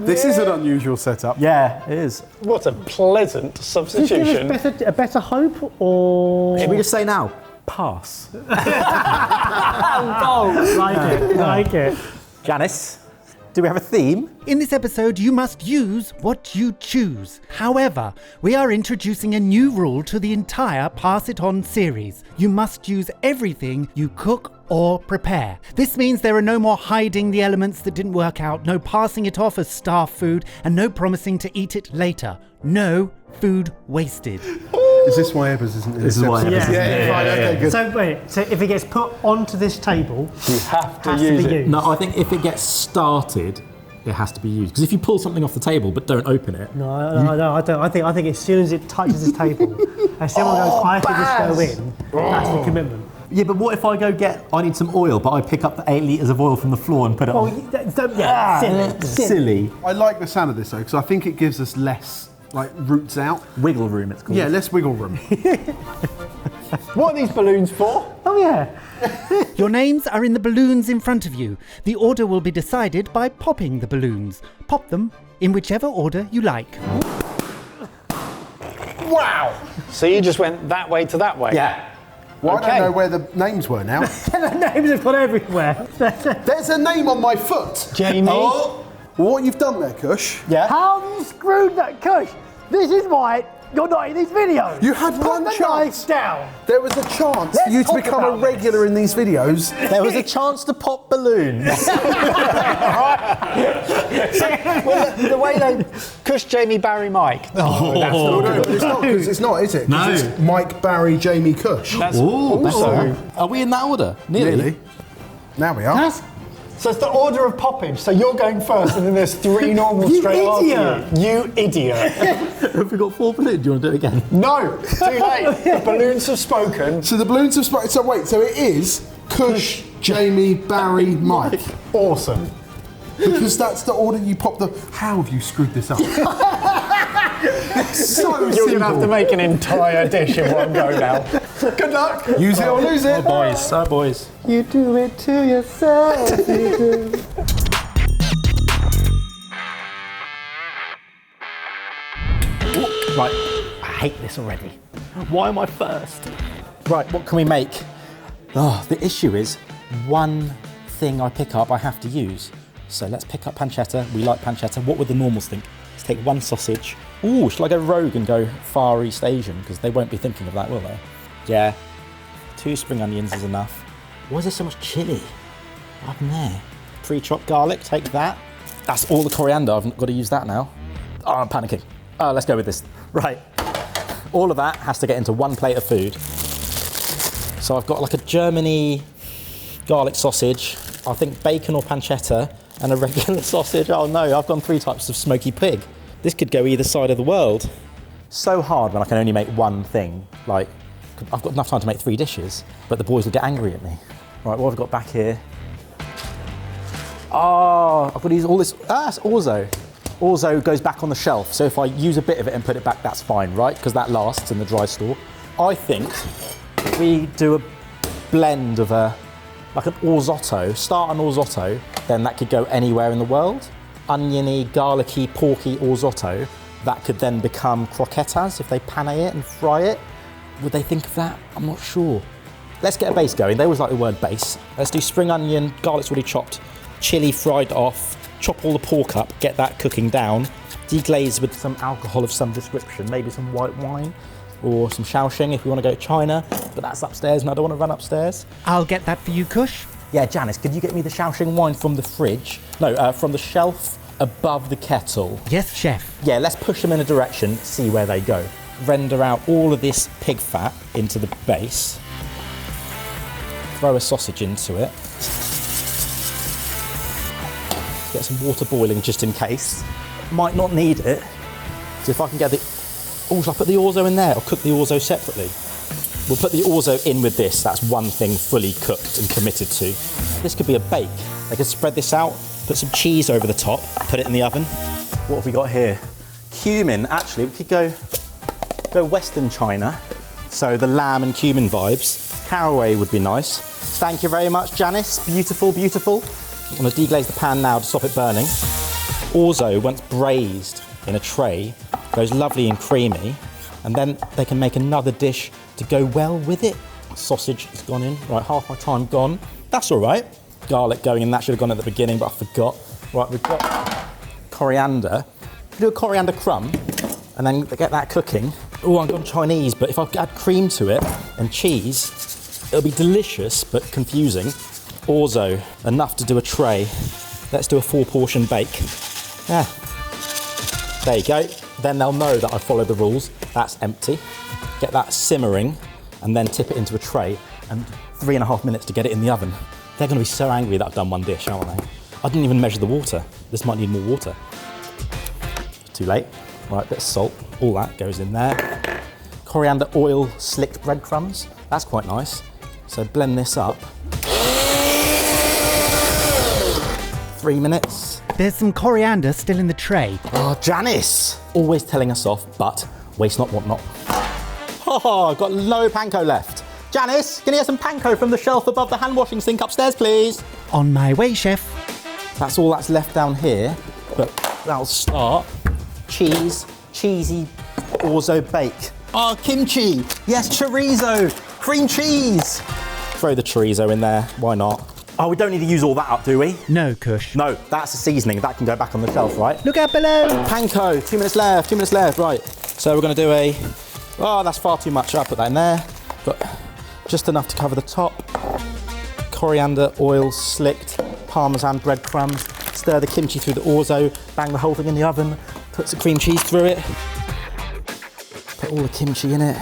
This is an unusual setup. Yeah, it is. What a pleasant substitution. Give us a better hope, or Should we just say now? Pass. like it. Janice, do we have a theme? In this episode, you must use what you choose. However, we are introducing a new rule to the entire Pass It On series. You must use everything you cook or prepare. This means there are no more hiding the elements that didn't work out, no passing it off as staff food, and no promising to eat it later. No food wasted. Is this why Ebbers isn't in this why episode? Ebbers Okay, good. So wait, so if it gets put onto this table, You have to has use to be it. used. No, I think if it gets started, it has to be used. Because if you pull something off the table but don't open it, No, I don't. I think as soon as it touches this table, as someone goes, I could just go in. That's the commitment. yeah, but what if I need some oil, but I pick up the 8 litres of oil from the floor and put it Well, on? silly. I like the sound of this though, because I think it gives us less, roots out. Wiggle room, it's called. Yeah, less wiggle room. What are these balloons for? Oh yeah. Your names are in the balloons in front of you. The order will be decided by popping the balloons. Pop them in whichever order you like. Wow! So you just went that way to that way? Yeah. Well, Okay. I don't know where the names were now. The names have gone everywhere. There's a name on my foot. Jamie? Oh. What you've done there, Kush? Yeah? How have you screwed that, Kush? This is why you're not in these videos. You had Put one the chance. knife down. There was a chance Let's for you to talk become a about this. regular in these videos. There was a chance to pop balloons. Well, the way they Kush, Jamie, Barry, Mike. No, but it's not, because it's not, is it? 'Cause No. It's Mike, Barry, Jamie, Kush. That's Ooh, also. better. Are we in that order? Nearly. Now we are. So it's the order of poppage. So you're going first, and then there's 3 normal You straight idiot. after you. You idiot. Have we got 4 balloons? Do you want to do it again? No, too late. The balloons have spoken. So the balloons have spoken. So wait, so it is Kush, Jamie, Barry, Mike. Awesome. Because that's the order you pop the. How have you screwed this up? It's so You're simple. going to have to make an entire dish in one go now. Good luck. Use it or lose it. Boys. You do it to yourself. You do. Right, I hate this already. Why am I first? Right, what can we make? Oh, the issue is one thing I pick up I have to use. So let's pick up pancetta. We like pancetta. What would the normals think? Let's take 1 sausage. Ooh, shall I go rogue and go Far East Asian? Because they won't be thinking of that, will they? Yeah, 2 spring onions is enough. Why is there so much chilli up in there? Pre-chopped garlic, take that. That's all the coriander, I've got to use that now. Oh, I'm panicking. Let's go with this. Right, all of that has to get into 1 plate of food. So I've got like a Germany garlic sausage, I think bacon or pancetta, and a regular sausage. Oh no, I've gone 3 types of smoky pig. This could go either side of the world. So hard when I can only make 1 thing. Like, I've got enough time to make 3 dishes, but the boys will get angry at me. Right, what have I got back here? Oh, I've got to use all this. That's orzo. Orzo goes back on the shelf, so if I use a bit of it and put it back, that's fine, right? Because that lasts in the dry store. I think we do a blend of like an orzotto, start an orzotto, then that could go anywhere in the world. Oniony, garlicky, porky orzotto, that could then become croquetas if they pane it and fry it. Would they think of that? I'm not sure. Let's get a base going. They always like the word base. Let's do spring onion, garlic's already chopped, chili fried off, chop all the pork up, get that cooking down, deglaze with some alcohol of some description, maybe some white wine or some Shaoxing if we want to go to China, but that's upstairs and I don't want to run upstairs. I'll get that for you, Kush. Yeah, Janice, could you get me the Shaoxing wine from the fridge? No, from the shelf above the kettle. Yes, chef. Yeah, let's push them in a direction, see where they go. Render out all of this pig fat into the base. Throw a sausage into it. Get some water boiling just in case. Might not need it. So if I can get the... Oh, shall I put the orzo in there or cook the orzo separately? We'll put the orzo in with this. That's 1 thing fully cooked and committed to. This could be a bake. I could spread this out, put some cheese over the top, put it in the oven. What have we got here? Cumin. Actually, we could go Western China. So the lamb and cumin vibes. Caraway would be nice. Thank you very much, Janice. Beautiful, beautiful. I'm going to deglaze the pan now to stop it burning. Orzo, once braised in a tray, goes lovely and creamy, and then they can make another dish to go well with it. Sausage has gone in. Right, half my time gone. That's all right. Garlic going in, that should have gone at the beginning, but I forgot. Right, we've got coriander. Do a coriander crumb, and then get that cooking. Oh, I'm going Chinese, but if I add cream to it and cheese, it'll be delicious, but confusing. Orzo, enough to do a tray. Let's do a 4-portion bake. Yeah. There you go. Then they'll know that I followed the rules. That's empty. Get that simmering, and then tip it into a tray, and 3.5 minutes to get it in the oven. They're going to be so angry that I've done one dish, aren't they? I didn't even measure the water. This might need more water. Too late. Right, bit of salt. All that goes in there. Coriander oil slicked breadcrumbs. That's quite nice. So blend this up. 3 minutes. There's some coriander still in the tray. Oh, Janice! Always telling us off, but waste not, want not. Oh, I've got no panko left. Janice, can you get some panko from the shelf above the hand washing sink upstairs, please? On my way, chef. That's all that's left down here, but that'll start. Cheese, cheesy orzo bake. Oh, kimchi. Yes, chorizo, cream cheese. Throw the chorizo in there, why not? Oh, we don't need to use all that up, do we? No, Kush. No, that's a seasoning. That can go back on the shelf, right? Look out below. Panko, 2 minutes left, 2 minutes left, right. So we're going to do oh, that's far too much. I'll put that in there, but just enough to cover the top. Coriander oil slicked, parmesan breadcrumbs. Stir the kimchi through the orzo, bang the whole thing in the oven, put some cream cheese through it. Put all the kimchi in it.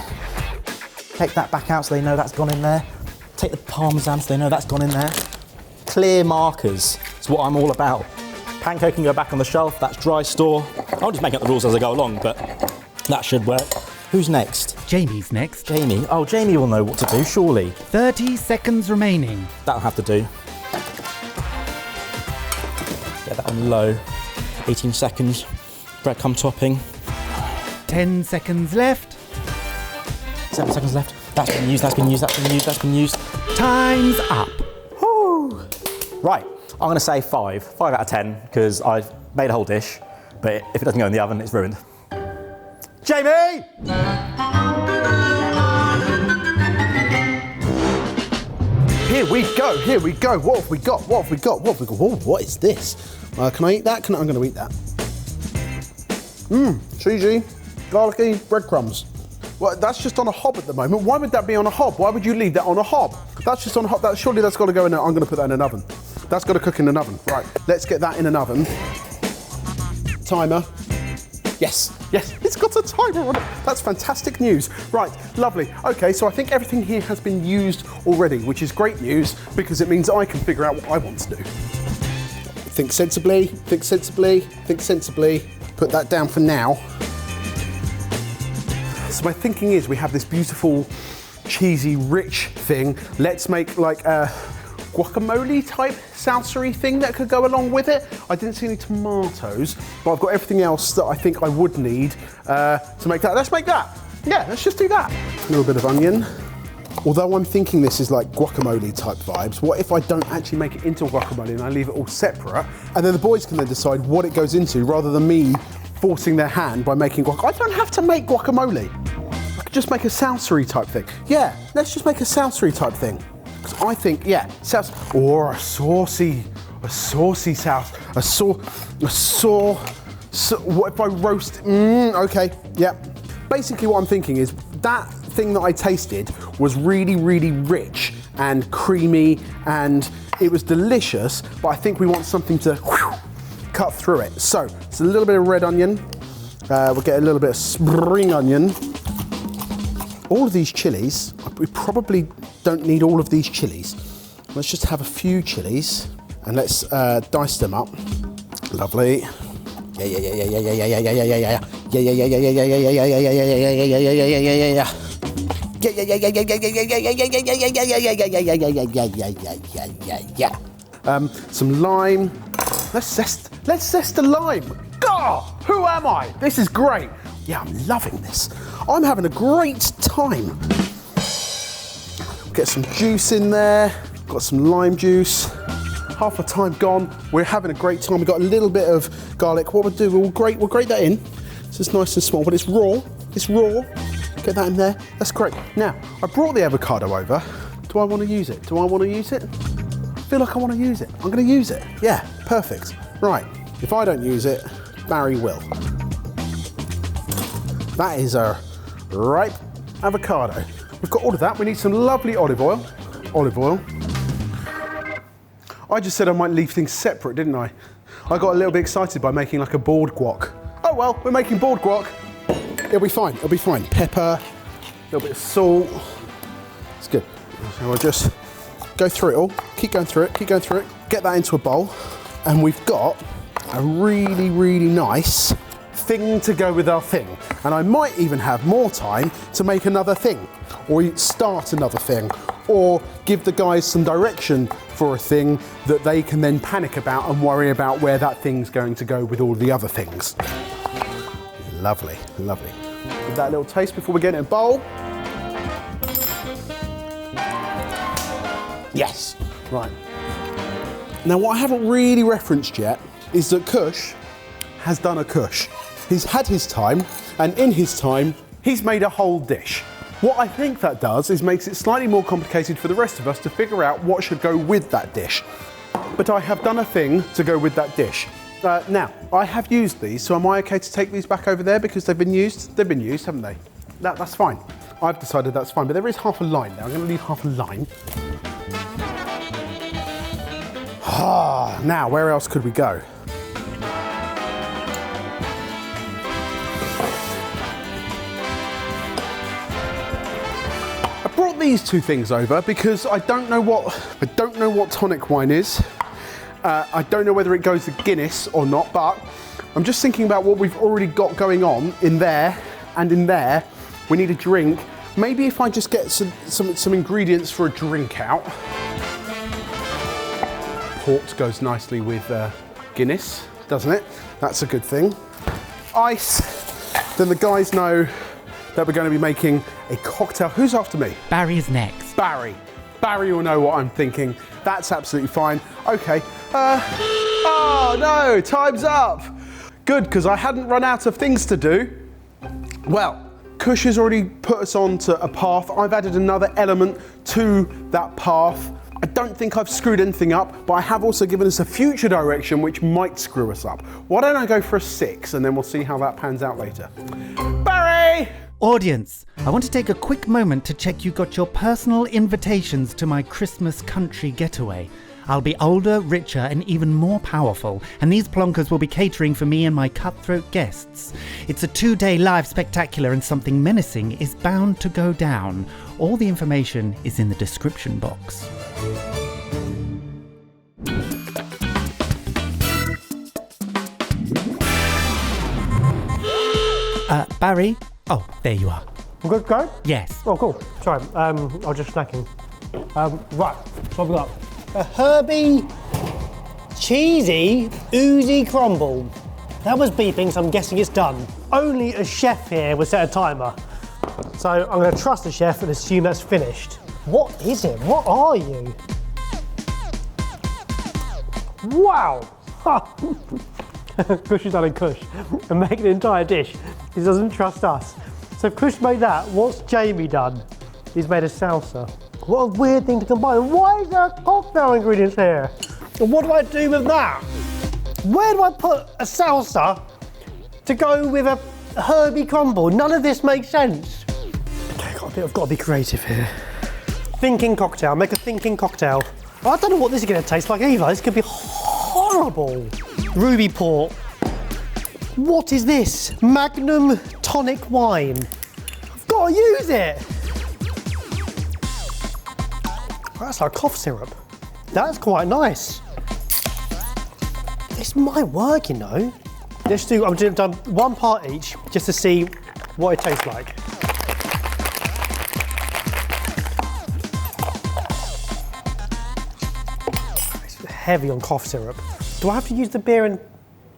Take that back out so they know that's gone in there. Take the parmesan so they know that's gone in there. Clear markers is what I'm all about. Panko can go back on the shelf, that's dry store. I'll just make up the rules as I go along, but that should work. Who's next? Jamie's next. Jamie. Oh, Jamie will know what to do, surely. 30 seconds remaining. That'll have to do. Get that on low. 18 seconds. Breadcrumb topping. 10 seconds left. 7 seconds left. That's been used, that's been used, that's been used, that's been used. Time's up. Woo. Right, I'm going to say 5. 5 out of 10, because I've made a whole dish, but if it doesn't go in the oven, it's ruined. Jamie! Here we go, here we go. What have we got? What have we got? What have we got? Whoa, what is this? Can I eat that? I'm going to eat that. Cheesy, garlicky, breadcrumbs. Well, that's just on a hob at the moment. Why would that be on a hob? Why would you leave that on a hob? That's just on a hob. Surely that's got to go in there. I'm going to put that in an oven. That's got to cook in an oven. Right, let's get that in an oven. Timer. Yes, yes, it's got a timer on it. That's fantastic news. Right, lovely. Okay, so I think everything here has been used already, which is great news because it means I can figure out what I want to do. Think sensibly, think sensibly, think sensibly. Put that down for now. So my thinking is we have this beautiful, cheesy, rich thing. Let's make like a guacamole type salsa-y thing that could go along with it. I didn't see any tomatoes, but I've got everything else that I think I would need to make that. Let's make that. Yeah, let's just do that. A little bit of onion. Although I'm thinking this is like guacamole type vibes, what if I don't actually make it into a guacamole and I leave it all separate? And then the boys can then decide what it goes into rather than me forcing their hand by making guacamole. I don't have to make guacamole. I could just make a salsa-y type thing. Yeah, let's just make a salsa-y type thing. Because I think, yeah, salsa, or a saucy sauce, what if I roast, okay, yeah. Basically what I'm thinking is that thing that I tasted was really, really rich and creamy and it was delicious, but I think we want something to cut through it. So it's a little bit of red onion. We'll get a little bit of spring onion. All of these chilies, we probably don't need all of these chilies. Let's just have a few chilies and let's dice them up. Lovely. Some lime. Let's zest the lime. God, who am I? This is great. Yeah, I'm loving this. I'm having a great time. Get some juice in there. Got some lime juice. half the time gone. We're having a great time. We've got a little bit of garlic. What we'll do, we'll grate that in. So it's nice and small, but it's raw. It's raw. Get that in there. That's great. Now, I brought the avocado over. Do I want to use it? Do I want to use it? I feel like I want to use it. I'm going to use it. Yeah, perfect. Right. If I don't use it, Barry will. That is a ripe avocado. We've got all of that. We need some lovely olive oil. Olive oil. I just said I might leave things separate, didn't I? I got a little bit excited by making like a board guac. Oh well, we're making board guac. It'll be fine, it'll be fine. Pepper, a little bit of salt. It's good. So I'll just go through it all. Keep going through it, keep going through it. Get that into a bowl. And we've got a really, really nice thing to go with our thing. And I might even have more time to make another thing, or start another thing, or give the guys some direction for a thing that they can then panic about and worry about where that thing's going to go with all the other things. Lovely, lovely. Give that a little taste before we get in a bowl. Yes, right. Now what I haven't really referenced yet is that Kush has done a Kush. He's had his time, and in his time, he's made a whole dish. What I think that does is makes it slightly more complicated for the rest of us to figure out what should go with that dish. But I have done a thing to go with that dish. Now, I have used these, so am I okay to take these back over there because they've been used? They've been used, haven't they? That's fine. I've decided that's fine, but there is half a line there. I'm going to leave half a line. Now, where else could we go? I brought these two things over because I don't know what tonic wine is. I don't know whether it goes to Guinness or not, but I'm just thinking about what we've already got going on in there and in there. We need a drink. Maybe if I just get some ingredients for a drink out. Port goes nicely with Guinness, doesn't it? That's a good thing. Ice. Then the guys know that we're going to be making a cocktail. Who's after me? Barry's next. Barry. Barry will know what I'm thinking. That's absolutely fine. Okay. Oh no, time's up. Good, because I hadn't run out of things to do. Well, Kush has already put us onto a path. I've added another element to that path. I don't think I've screwed anything up, but I have also given us a future direction which might screw us up. Why don't I go for a 6 and then we'll see how that pans out later. Barry! Audience, I want to take a quick moment to check you got your personal invitations to my Christmas country getaway. I'll be older, richer, and even more powerful, and these plonkers will be catering for me and my cutthroat guests. It's a 2-day live spectacular, and something menacing is bound to go down. All the information is in the description box. Barry? Oh, there you are. I'm good to go? Yes. Oh, cool. Sorry, I was just snacking. Right, so I've got a herby, cheesy, oozy crumble. That was beeping, so I'm guessing it's done. Only a chef here would set a timer. So I'm going to trust the chef and assume that's finished. What is it? What are you? Wow! Kush has done a Kush and make an entire dish. He doesn't trust us. So if Kush made that, what's Jamie done? He's made a salsa. What a weird thing to combine. Why is there cocktail ingredients here? And what do I do with that? Where do I put a salsa to go with a herby crumble? None of this makes sense. Okay, I've got to be creative here. Thinking cocktail, make a thinking cocktail. I don't know what this is going to taste like either. This could be horrible. Ruby port. What is this? Magnum tonic wine. I've got to use it. That's like cough syrup. That's quite nice. This might work, you know. Let's do, I'm done 1 part each just to see what it tastes like. It's heavy on cough syrup. Do I have to use the beer and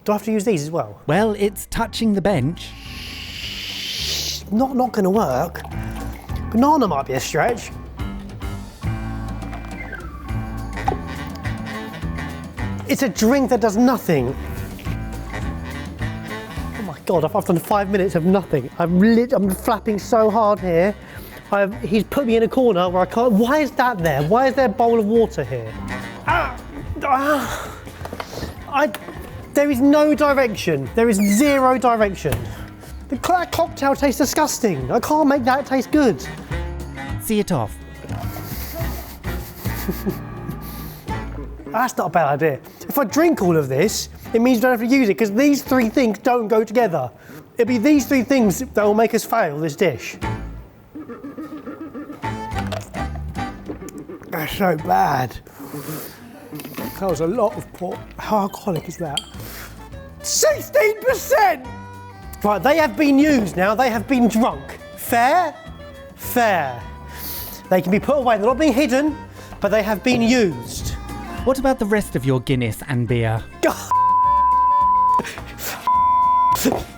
do I have to use these as well? Well, it's touching the bench. Not going to work. Banana might be a stretch. It's a drink that does nothing. Oh my God, I've done 5 minutes of nothing. I'm flapping so hard here. He's put me in a corner where I can't. Why is that there? Why is there a bowl of water here? There is no direction. There is zero direction. That cocktail tastes disgusting. I can't make that taste good. See it off. That's not a bad idea. If I drink all of this, it means you don't have to use it because these three things don't go together. It'll be these three things that will make us fail this dish. That's so bad. That was a lot of port. How alcoholic is that? 16%! Right, they have been used now. They have been drunk. Fair? Fair. They can be put away. They're not being hidden, but they have been used. What about the rest of your Guinness and beer?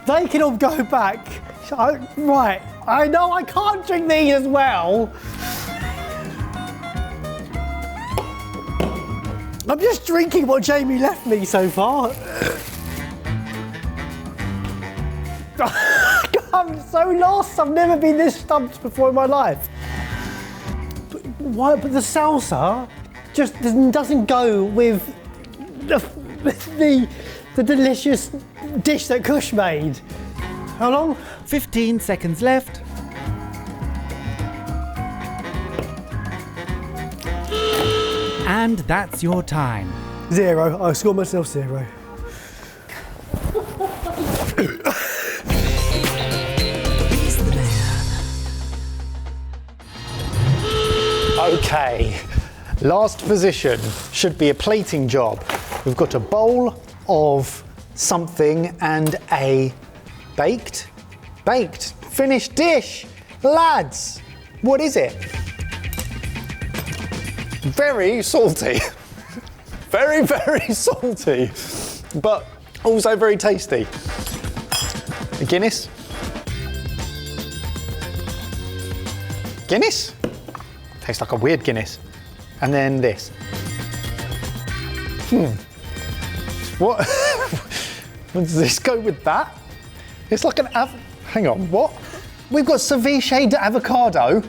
They can all go back. Right, I know I can't drink these as well. I'm just drinking what Jamie left me so far. I'm so lost. I've never been this stumped before in my life. But the salsa just doesn't go with the delicious dish that Kush made. How long? 15 seconds left. And that's your time. 0. I scored myself 0. Okay, last position should be a plating job. We've got a bowl of something and a baked, finished dish. Lads, what is it? Very salty. Very, very salty, but also very tasty. A Guinness. Guinness? Tastes like a weird Guinness. And then this. What? Does this go with that? It's like an hang on, what? We've got ceviche avocado.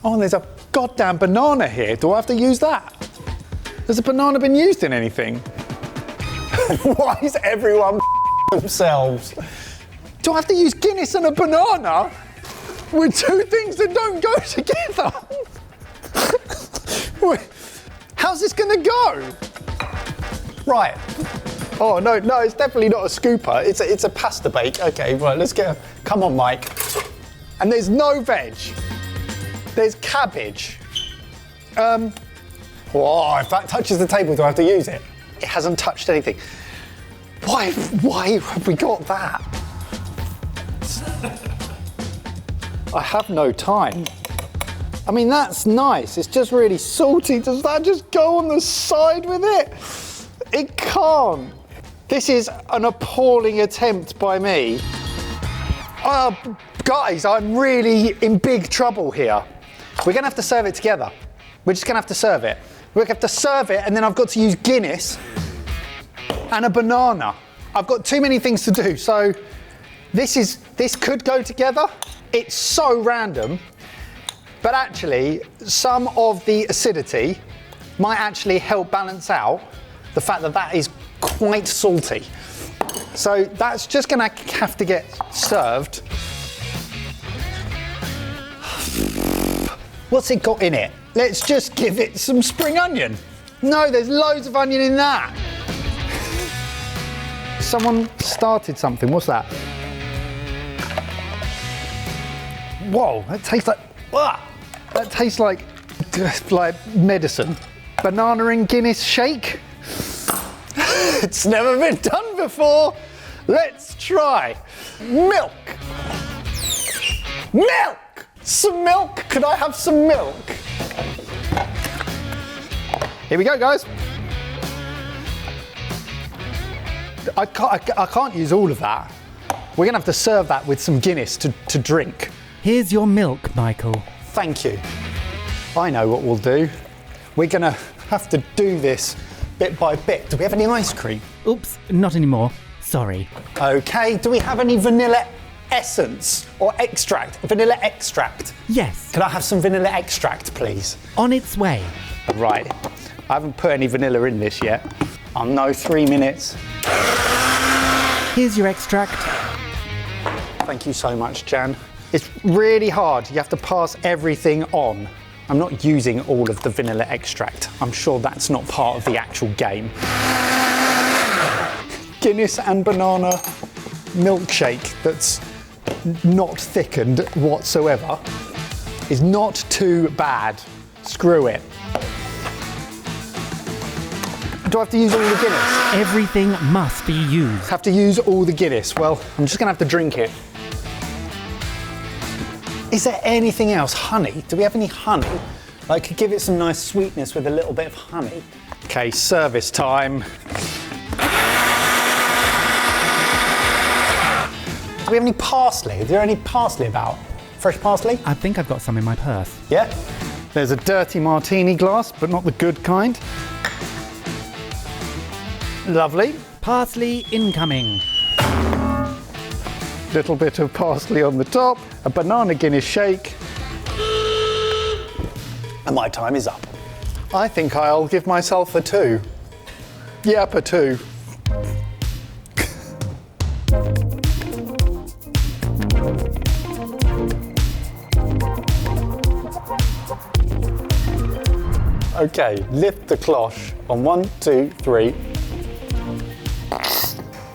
Oh, and there's a goddamn banana here. Do I have to use that? Has a banana been used in anything? Why is everyone themselves? Do I have to use Guinness and a banana? With two things that don't go together? How's this gonna go? Right. Oh no, it's definitely not a scooper. It's a pasta bake. Okay, right, let's get come on, Mike. And there's no veg. There's cabbage. Oh, if that touches the table, do I have to use it? It hasn't touched anything. Why have we got that? I have no time. I mean, that's nice. It's just really salty. Does that just go on the side with it? It can't. This is an appalling attempt by me. Guys, I'm really in big trouble here. We're gonna have to serve it together. We're just gonna have to serve it. We're gonna have to serve it, and then I've got to use Guinness and a banana. I've got too many things to do, so this could go together. It's so random, but actually, some of the acidity might actually help balance out the fact that that is quite salty. So that's just gonna have to get served. What's it got in it? Let's just give it some spring onion. No, there's loads of onion in that. Someone started something, what's that? Whoa, that tastes like, that tastes like medicine. Banana and Guinness shake. It's never been done before. Let's try. Milk. Milk! Some milk? Could I have some milk? Here we go, guys. I can't use all of that. We're gonna have to serve that with some Guinness to drink. Here's your milk, Michael. Thank you. I know what we'll do. We're gonna have to do this bit by bit. Do we have any ice cream? Oops, not anymore. Sorry. Okay, do we have any vanilla essence or extract? Vanilla extract. Yes, Can I have some vanilla extract, please? on its way. Right. I haven't put any vanilla in this yet. I'll know 3 minutes. Here's your extract. Thank you so much, Jan. It's really hard. You have to pass everything on. I'm not using all of the vanilla extract. I'm sure that's not part of the actual game. Guinness and banana milkshake that's not thickened whatsoever is not too bad. Screw it. Do I have to use all the Guinness? Everything must be used. Have to use all the Guinness. Well, I'm just gonna have to drink it. Is there anything else? Honey? Do we have any honey? I could give it some nice sweetness with a little bit of honey. Okay, service time. Do we have any parsley? Is there any parsley about? Fresh parsley? I think I've got some in my purse. Yeah. There's a dirty martini glass, but not the good kind. Lovely. Parsley incoming. Little bit of parsley on the top, a banana Guinness shake. And my time is up. I think I'll give myself a 2. Yep, a 2. Okay, lift the cloche on 1, 2, 3.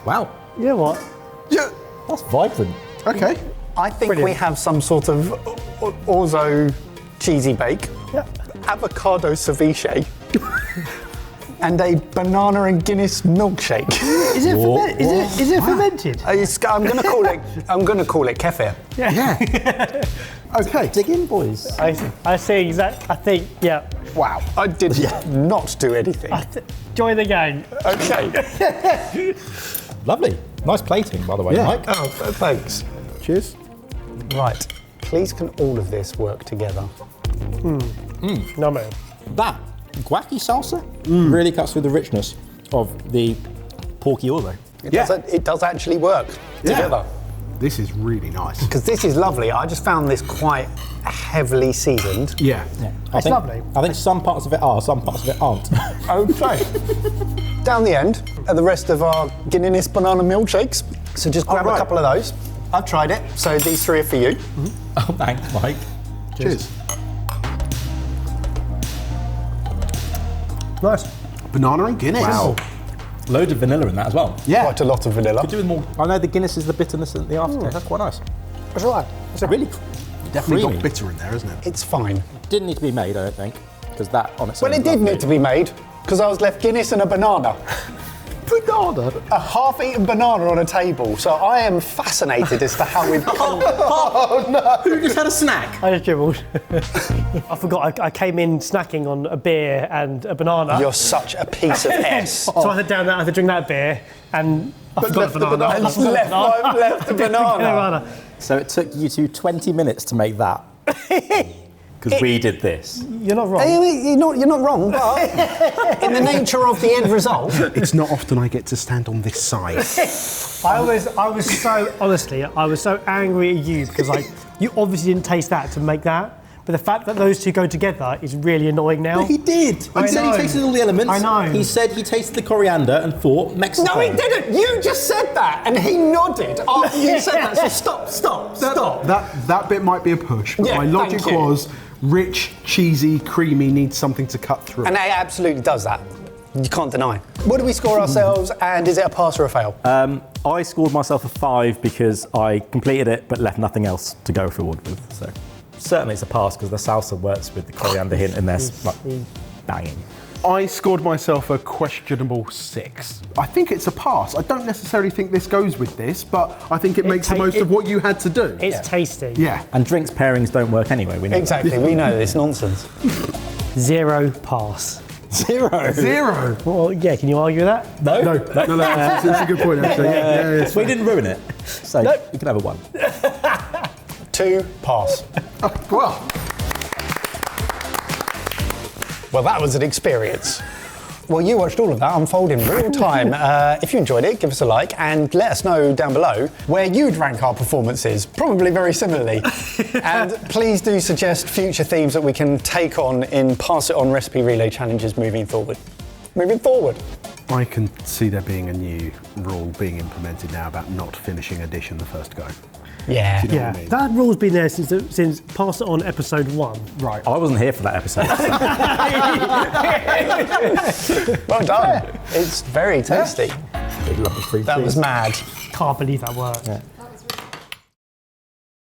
Wow, You know what? Yeah. that's vibrant. Okay. I think we Brilliant. have some sort of orzo cheesy bake, Yeah. avocado ceviche, and a banana and Guinness milkshake. Is it fermented? I'm going to call it kefir. Okay. Dig in, boys. I see exactly. I think, yeah. Wow, I did not do anything. Join the gang. Okay. Lovely. Nice plating, by the way, Yeah. Mike. Oh, thanks. Cheers. Right. Please can all of this work together? No, man. That guac salsa really cuts through the richness of the porky orzo. It does actually work together. This is really nice. Because this is lovely. I just found this quite heavily seasoned. Yeah. It's lovely. I think some parts of it are, some parts of it aren't. Okay. Down the end are the rest of our Guinness banana milkshakes. So just grab a right. couple of those. I've tried it. So these 3 are for you. Oh, thanks, Mike. Cheers. Nice. Banana and Guinness. Wow. Loads of vanilla in that as well. Yeah. Quite a lot of vanilla. Could do with more. I know the Guinness is the bitterness and the aftertaste. That's quite nice. It's all right. It's a really Definitely creamy. got bitter in there, isn't it? It's fine. Didn't need to be made, I don't think, because that on its own. Well, it is did lovely. need to be made because I was left Guinness and a banana. Banana. A half-eaten banana on a table. So I am fascinated as to how we've come. Who just had a snack? I just dribbled. I forgot. I came in snacking on a beer and a banana. You're such a piece of S. So I had to drink that beer and I forgot left the the banana. And left the banana. Banana. So it took you 20 minutes to make that. Because we did this. You're not wrong. You're not wrong, but in the nature of the end result, It's not often I get to stand on this side. I was so angry at you because you obviously didn't taste that to make that. But the fact that those two go together is really annoying now. He did. I He said know. he tasted all the elements. I know. He said he tasted the coriander and thought Mexico. no, he didn't. You just said that, and he nodded after you said that. So stop. That bit might be a push, but Yeah, my logic thank you. was rich, cheesy, creamy needs something to cut through. And it absolutely does that. You can't deny. What do we score ourselves, and is it a pass or a fail? I scored myself a 5 because I completed it but left nothing else to go forward with. So certainly it's a pass because the salsa works with the coriander hint in there. Like, banging. I scored myself a questionable 6. I think it's a pass. I don't necessarily think this goes with this, but I think it makes the most of what you had to do. It's tasty. Yeah. And drinks pairings don't work anyway. We know. Exactly, we know this nonsense. 0 pass. 0. 0. Well, yeah. Can you argue with that? No. No, that's a good point actually. Yeah, it's We didn't ruin it. So you can have a 1. 2, pass. well, Well, that was an experience. Well, you watched all of that unfold in real time. If you enjoyed it, give us a like and let us know down below where you'd rank our performances, probably very similarly. And please do suggest future themes that we can take on in Pass It On recipe relay challenges moving forward. I can see there being a new rule being implemented now about not finishing a dish in the first go. Yeah. Do you know Yeah, what I mean? that rule's been there since Pass It On episode 1. Right. I wasn't here for that episode. Well done. It's very tasty. Big lump of free That cheese. was mad. Can't believe that worked. Yeah.